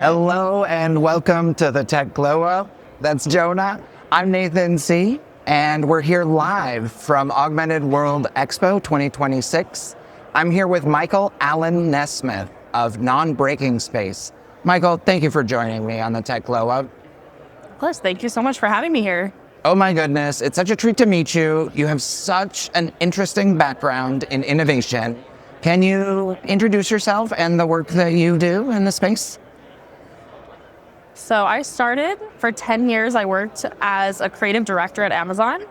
Hello and welcome to the Tech Glow Up. That's Jonah. I'm Nathan C. And we're here live from Augmented World Expo 2026. I'm here with Michael Allen Nesmith of Non-Breaking Space. Michael, thank you for joining me on the Tech Glow Up. Of course, thank you so much for having me here. Oh my goodness, it's such a treat to meet you. You have such an interesting background in innovation. Can you introduce yourself and the work that you do in the space? So I started, for 10 years, I worked as a creative director at Amazon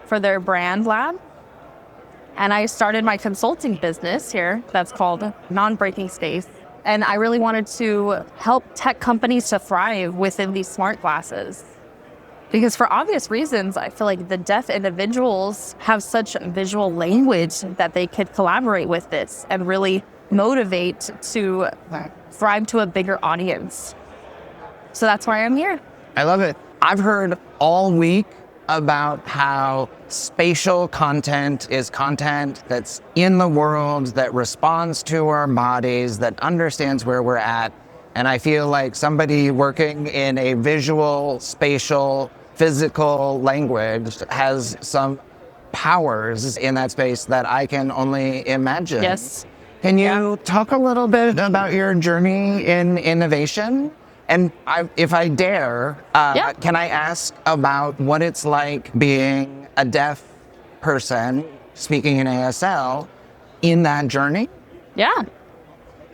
for their brand lab. And I started my consulting business here that's called Non-Breaking Space. And I really wanted to help tech companies to thrive within these smart glasses. Because for obvious reasons, I feel like the deaf individuals have such visual language that they could collaborate with this and really motivate to thrive to a bigger audience. So that's why I'm here. I love it. I've heard all week about how spatial content is content that's in the world, that responds to our bodies, that understands where we're at. And I feel like somebody working in a visual, spatial, physical language has some powers in that space that I can only imagine. Yes. Can you talk a little bit about your journey in innovation? And if I dare, can I ask about what it's like being a deaf person speaking in ASL in that journey? Yeah,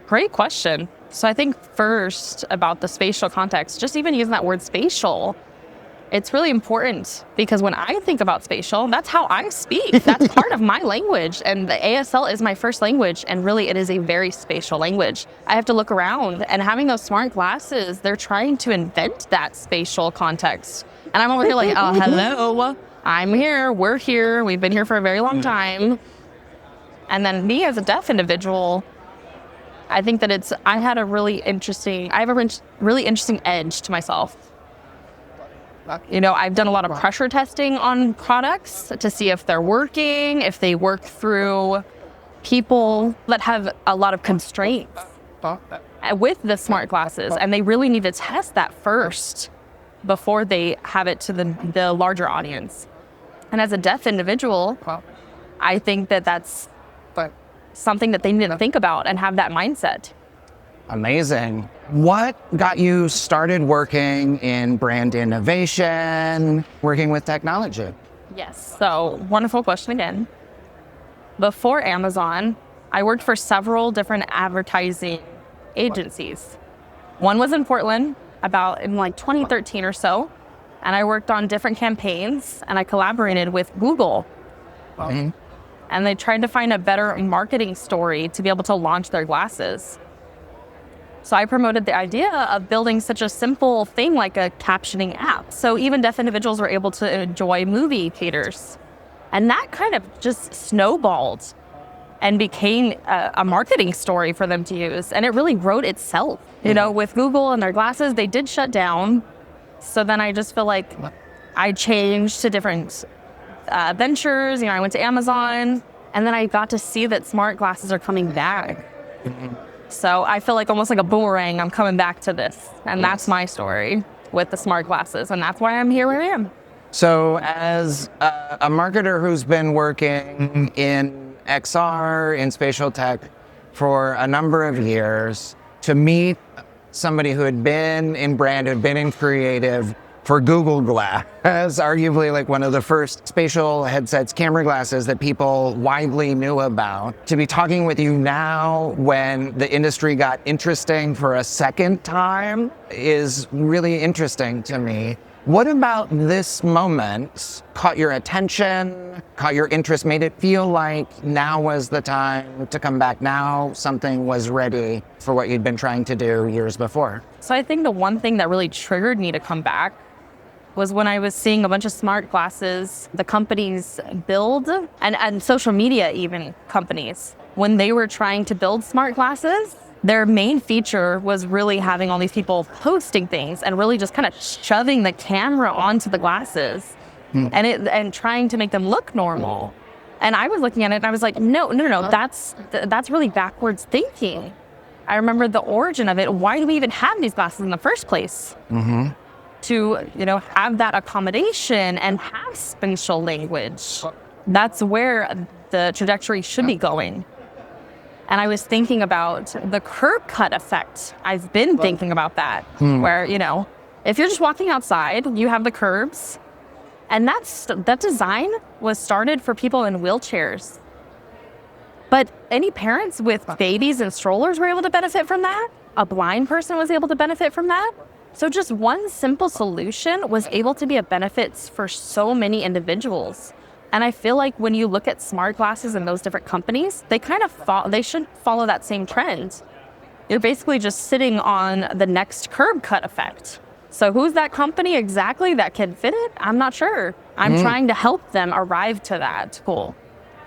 great question. So I think first about the spatial context, just even using that word spatial, it's really important because when I think about spatial, that's how I speak. That's part of my language. And the ASL is my first language. And really, it is a very spatial language. I have to look around, and having those smart glasses, they're trying to invent that spatial context. And I'm over here like, oh, hello, I'm here, we're here, we've been here for a very long time. And then me as a deaf individual, I think that I have a really interesting edge to myself. You know, I've done a lot of pressure testing on products to see if they're working, if they work through people that have a lot of constraints with the smart glasses. And they really need to test that first before they have it to the larger audience. And as a deaf individual, I think that that's something that they need to think about and have that mindset. Amazing. What got you started working in brand innovation, working with technology? Yes, so wonderful question again. Before Amazon, I worked for several different advertising agencies. One was in Portland in 2013 or so, and I worked on different campaigns, and I collaborated with Google. Mm-hmm. And they tried to find a better marketing story to be able to launch their glasses. So I promoted the idea of building such a simple thing like a captioning app. So even deaf individuals were able to enjoy movie theaters. And that kind of just snowballed and became a marketing story for them to use. And it really wrote itself. You know, with Google and their glasses, they did shut down. So then I just feel like I changed to different ventures. You know, I went to Amazon, and then I got to see that smart glasses are coming back. Mm-hmm. So I feel like almost like a boomerang, I'm coming back to this. And that's my story with the smart glasses. And that's why I'm here where I am. So as a marketer who's been working in XR, in spatial tech for a number of years, to meet somebody who had been in brand, who had been in creative for Google Glass, arguably like one of the first spatial headsets, camera glasses that people widely knew about. To be talking with you now when the industry got interesting for a second time is really interesting to me. What about this moment caught your attention, caught your interest, made it feel like now was the time to come back, now something was ready for what you'd been trying to do years before? So I think the one thing that really triggered me to come back was when I was seeing a bunch of smart glasses the companies build, and social media even companies. When they were trying to build smart glasses, their main feature was really having all these people posting things and really just kind of shoving the camera onto the glasses and trying to make them look normal. And I was looking at it and I was like, no, that's really backwards thinking. I remember the origin of it. Why do we even have these glasses in the first place? To, have that accommodation and have spatial language. That's where the trajectory should be going. And I was thinking about the curb cut effect. I've been thinking about that, where, if you're just walking outside, you have the curbs. And that design was started for people in wheelchairs. But any parents with babies and strollers were able to benefit from that. A blind person was able to benefit from that. So just one simple solution was able to be a benefit for so many individuals. And I feel like when you look at smart glasses and those different companies, they kind of they should follow that same trend. You're basically just sitting on the next curb cut effect. So who's that company exactly that can fit it? I'm not sure. I'm trying to help them arrive to that goal.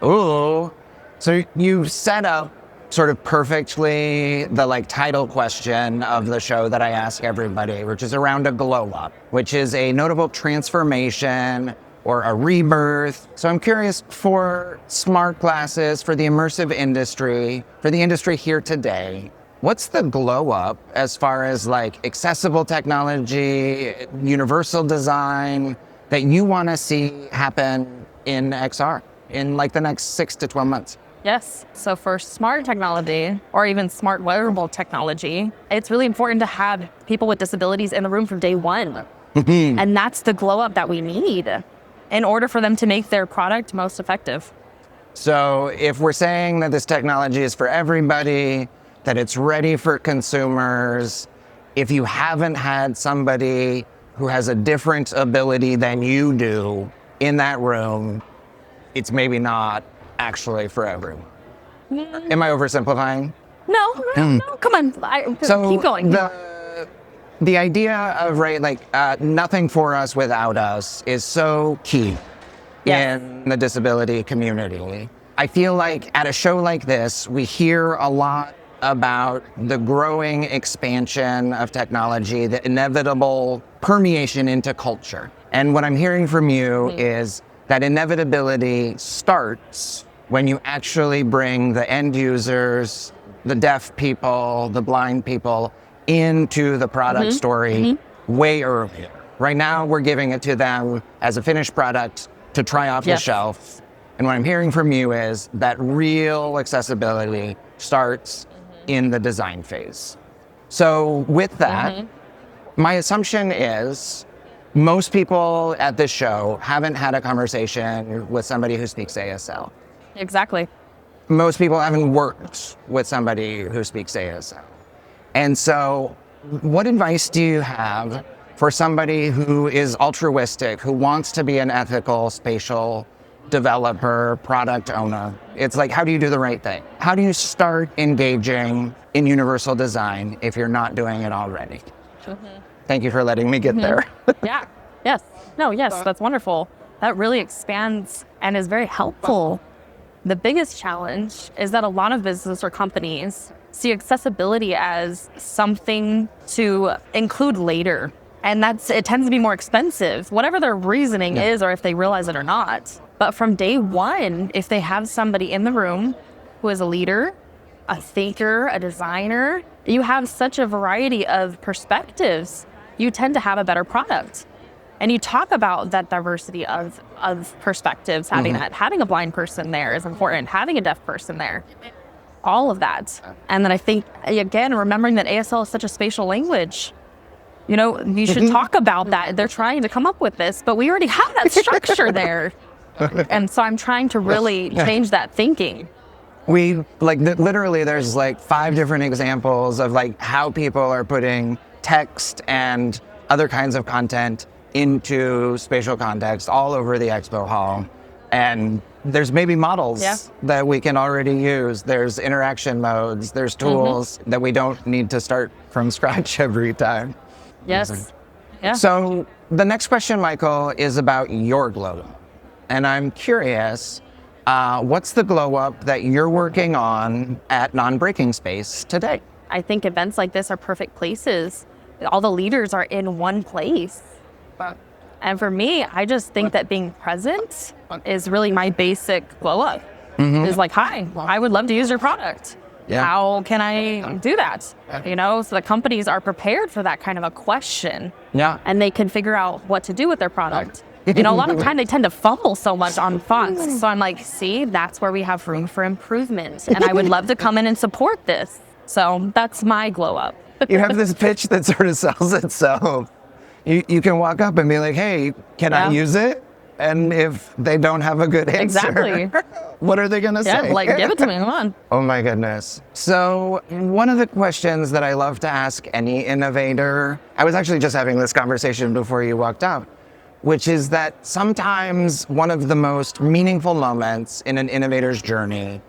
Ooh. So you set up sort of perfectly the title question of the show that I ask everybody, which is around a glow up, which is a notable transformation or a rebirth. So I'm curious, for smart glasses, for the immersive industry, for the industry here today, what's the glow up as far as accessible technology, universal design that you want to see happen in XR in the next 6 to 12 months? Yes. So for smart technology or even smart wearable technology, it's really important to have people with disabilities in the room from day one. And that's the glow up that we need in order for them to make their product most effective. So if we're saying that this technology is for everybody, that it's ready for consumers, if you haven't had somebody who has a different ability than you do in that room, it's maybe not actually for everyone. Am I oversimplifying? No, come on. Keep going. The idea of, nothing for us without us is so key in the disability community. I feel like at a show like this, we hear a lot about the growing expansion of technology, the inevitable permeation into culture. And what I'm hearing from you is that inevitability starts when you actually bring the end users, the deaf people, the blind people into the product story way earlier. Right now, we're giving it to them as a finished product to try off the shelf. And what I'm hearing from you is that real accessibility starts in the design phase. So with that, my assumption is most people at this show haven't had a conversation with somebody who speaks ASL. Exactly. Most people haven't worked with somebody who speaks ASL. And so what advice do you have for somebody who is altruistic, who wants to be an ethical spatial developer, product owner? It's how do you do the right thing? How do you start engaging in universal design if you're not doing it already? Thank you for letting me get there. Yes, that's wonderful. That really expands and is very helpful. The biggest challenge is that a lot of businesses or companies see accessibility as something to include later. And it tends to be more expensive, whatever their reasoning is, or if they realize it or not. But from day one, if they have somebody in the room who is a leader, a thinker, a designer, you have such a variety of perspectives, you tend to have a better product. And you talk about that diversity of perspectives, having a blind person there is important, having a deaf person there, all of that. And then I think, again, remembering that ASL is such a spatial language, you should talk about that. They're trying to come up with this, but we already have that structure there. And so I'm trying to really change that thinking. We literally there's 5 different examples of how people are putting text and other kinds of content into spatial context all over the expo hall. And there's maybe models that we can already use. There's interaction modes, there's tools that we don't need to start from scratch every time. Yes. So the next question, Michael, is about your glow up. And I'm curious, what's the glow up that you're working on at Non-Breaking Space today? I think events like this are perfect places. All the leaders are in one place. And for me, I just think that being present is really my basic glow up. Is hi, I would love to use your product. How can I do that? So the companies are prepared for that kind of a question. Yeah. And they can figure out what to do with their product. A lot of time they tend to fumble so much on fonts. So I'm like, see, that's where we have room for improvement. And I would love to come in and support this. So that's my glow up. You have this pitch that sort of sells itself. You can walk up and be like, hey, can I use it? And if they don't have a good answer, exactly, what are they going to say? Like, give it to me, come on. Oh my goodness. So one of the questions that I love to ask any innovator, I was actually just having this conversation before you walked up, which is that sometimes one of the most meaningful moments in an innovator's journey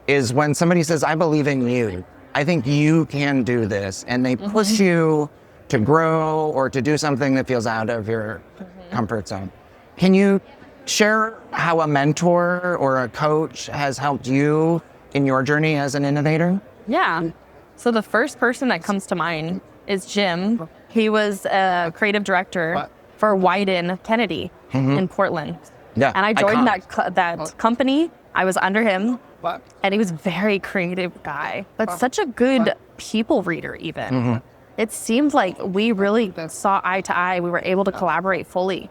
is when somebody says, I believe in you. I think you can do this. And they push you to grow or to do something that feels out of your comfort zone. Can you share how a mentor or a coach has helped you in your journey as an innovator? Yeah. So the first person that comes to mind is Jim. He was a creative director for Wieden+Kennedy in Portland. Yeah. And I joined that company. I was under him. And he was a very creative guy, but such a good people reader even. It seemed like we really saw eye to eye. We were able to collaborate fully.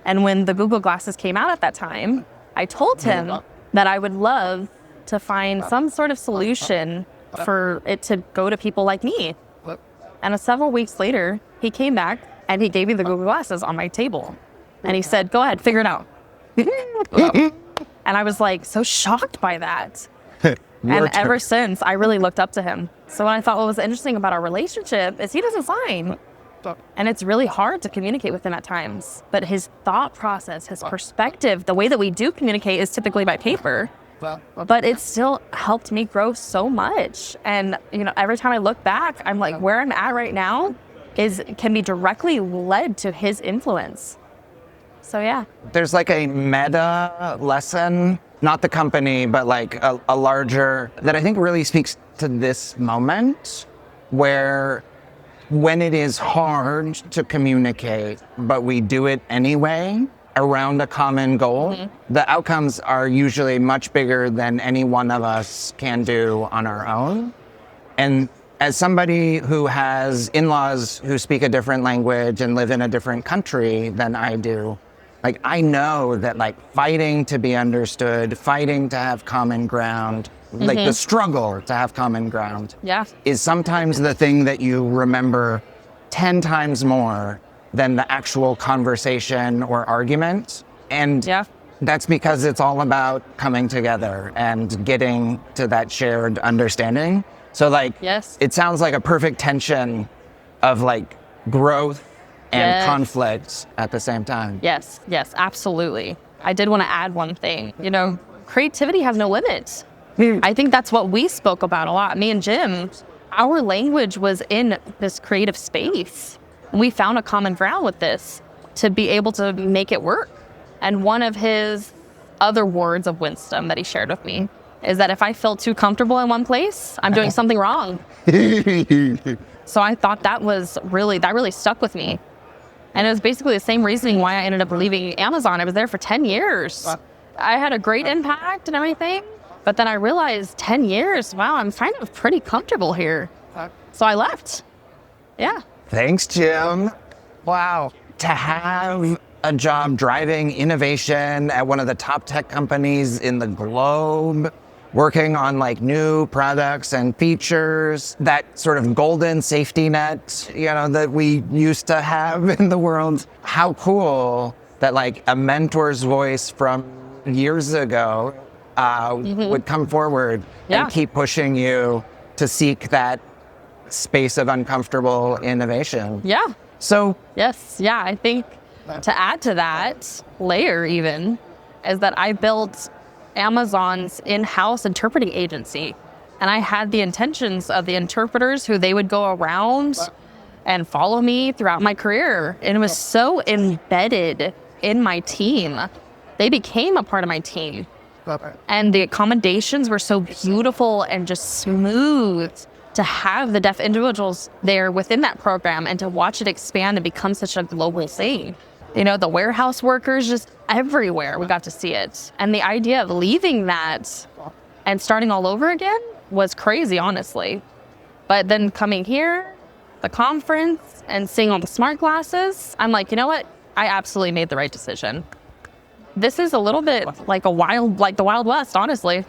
And when the Google Glasses came out at that time, I told him that I would love to find some sort of solution for it to go to people like me. And several weeks later, he came back and he gave me the Google Glasses on my table. And he said, go ahead, figure it out. And I was like so shocked by that. And ever since, I really looked up to him. So when I thought what was interesting about our relationship is he doesn't sign. And it's really hard to communicate with him at times. But his thought process, his perspective, the way that we do communicate is typically by paper. But it still helped me grow so much. And, every time I look back, I'm like, where I'm at right now can be directly led to his influence. So, yeah. There's like a meta lesson, not the company, but like a larger, that I think really speaks to this moment where when it is hard to communicate, but we do it anyway around a common goal, the outcomes are usually much bigger than any one of us can do on our own. And as somebody who has in-laws who speak a different language and live in a different country than I do, like, I know that fighting to be understood, fighting to have common ground, the struggle to have common ground is sometimes the thing that you remember 10 times more than the actual conversation or argument. And that's because it's all about coming together and getting to that shared understanding. So it sounds like a perfect tension of growth and conflict at the same time. Yes, absolutely. I did want to add one thing. Creativity has no limits. I think that's what we spoke about a lot. Me and Jim, our language was in this creative space. We found a common ground with this to be able to make it work. And one of his other words of wisdom that he shared with me is that if I feel too comfortable in one place, I'm doing something wrong. So I thought that really stuck with me. And it was basically the same reasoning why I ended up leaving Amazon. I was there for 10 years. I had a great impact and everything. But then I realized 10 years, wow, I'm kind of pretty comfortable here. So I left. Yeah. Thanks, Jim. Wow. To have a job driving innovation at one of the top tech companies in the globe, working on new products and features, that sort of golden safety net, that we used to have in the world. How cool that a mentor's voice from years ago would come forward and keep pushing you to seek that space of uncomfortable innovation. Yeah. So yes, I think to add to that layer even is that I built Amazon's in-house interpreting agency. And I had the intentions of the interpreters who they would go around and follow me throughout my career. And it was so embedded in my team. They became a part of my team. And the accommodations were so beautiful and just smooth to have the deaf individuals there within that program and to watch it expand and become such a global thing. The warehouse workers, just everywhere we got to see it. And the idea of leaving that and starting all over again was crazy, honestly. But then coming here, the conference, and seeing all the smart glasses, I'm like, you know what? I absolutely made the right decision. This is a little bit like the Wild West, honestly.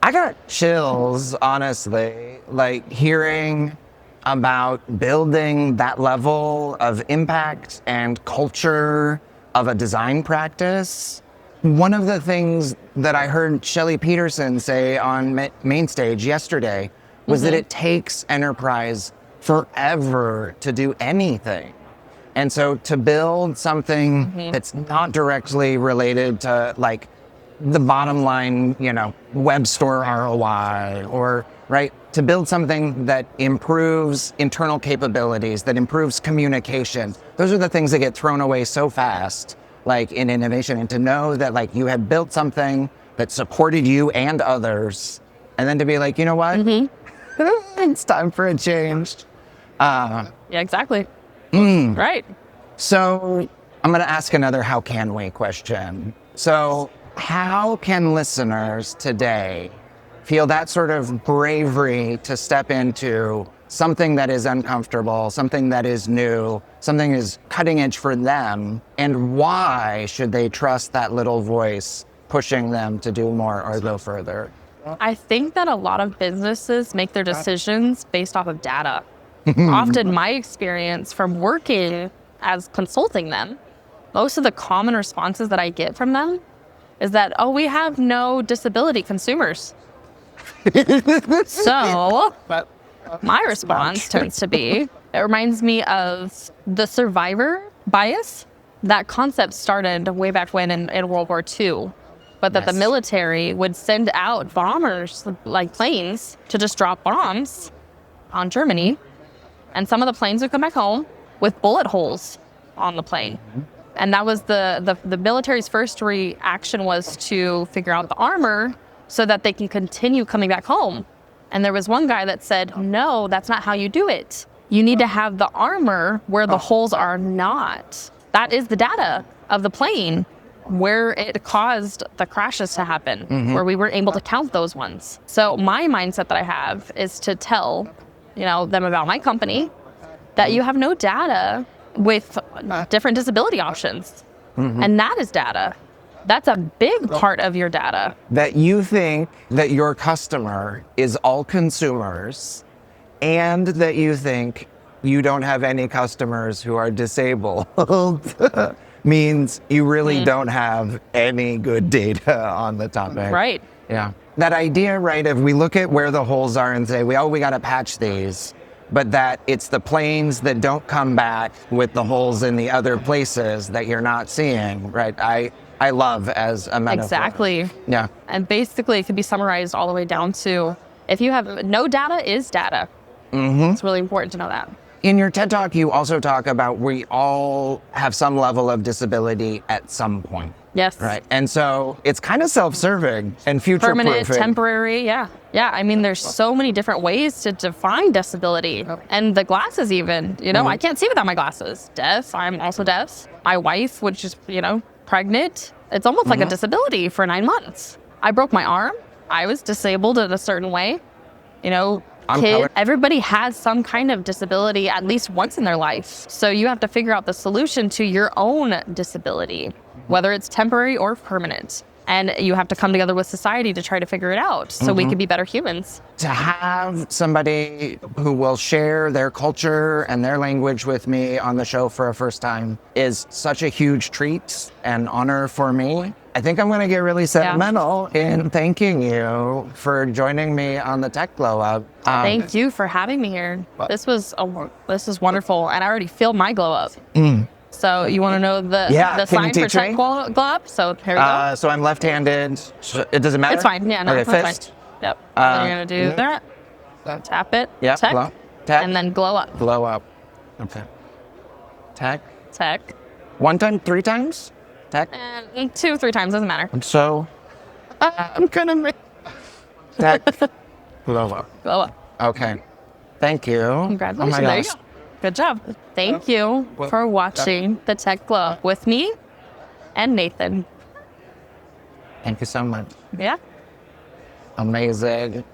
I got chills, honestly, like hearing about building that level of impact and culture of a design practice. One of the things that I heard Shelley Peterson say on main stage yesterday was that it takes enterprise forever to do anything. And so to build something that's not directly related to like the bottom line, web store ROI, or right, to build something that improves internal capabilities, that improves communication, those are the things that get thrown away so fast, like in innovation. And to know that like you had built something that supported you and others, and then to be like, you know what, it's time for a change. Yeah, exactly. Right. So I'm going to ask another how can we question. So how can listeners today feel that sort of bravery to step into something that is uncomfortable, something that is new, something is cutting edge for them, and why should they trust that little voice pushing them to do more or go further? I think that a lot of businesses make their decisions based off of data. Often my experience from working as consulting them, most of the common responses that I get from them is that, oh, we have no disability consumers. So my response tends to be, it reminds me of the survivor bias. That concept started way back when in World War II, but that the military would send out bombers, like planes, to just drop bombs on Germany. And some of the planes would come back home with bullet holes on the plane. And that was the military's first reaction, was to figure out the armor so that they can continue coming back home. And there was one guy that said, no, that's not how you do it. You need to have the armor where the holes are not. That is the data of the plane where it caused the crashes to happen, where we were able to count those ones. So my mindset that I have is to tell them about my company, that you have no data with different disability options. And that is data. That's a big part of your data. That you think that your customer is all consumers, and that you think you don't have any customers who are disabled means you really don't have any good data on the topic. Right. Yeah. That idea, right, if we look at where the holes are and say, we got to patch these, but that it's the planes that don't come back with the holes in the other places that you're not seeing, right? I love as a metaphor. Exactly. Yeah. And basically it could be summarized all the way down to, if you have no data is data. It's really important to know that. In your TED Talk, you also talk about we all have some level of disability at some point. Yes. Right. And so it's kind of self-serving and future-proofing. Permanent, temporary, yeah. Yeah, I mean, there's so many different ways to define disability. And the glasses even, I can't see without my glasses. Deaf, I'm also deaf. My wife, which is, pregnant, it's almost like a disability for 9 months. I broke my arm. I was disabled in a certain way. Everybody has some kind of disability at least once in their life. So you have to figure out the solution to your own disability, whether it's temporary or permanent. And you have to come together with society to try to figure it out so we can be better humans. To have somebody who will share their culture and their language with me on the show for a first time is such a huge treat and honor for me. I think I'm going to get really sentimental in thanking you for joining me on the Tech Glow Up. Thank you for having me here. This was wonderful, and I already feel my glow up. So you want to know the sign for Tech Glow Up? So here we go. So I'm left-handed. It doesn't matter? It's fine. Yeah, no, okay, it's fine. Yep. Then you're going to do that. Tap it. Yeah. Tech. Tech. And then glow up. Glow up. Okay. Tech. Tech. 1 time, 3 times? Tech. And 2, 3 times, doesn't matter. So I'm gonna make Tech. Glow up. Glow up. Okay. Thank you. Congratulations. Oh my There gosh. you go. Good job. Thank you for watching the Tech Glow Up with me and Nathan. Thank you so much. Yeah. Amazing.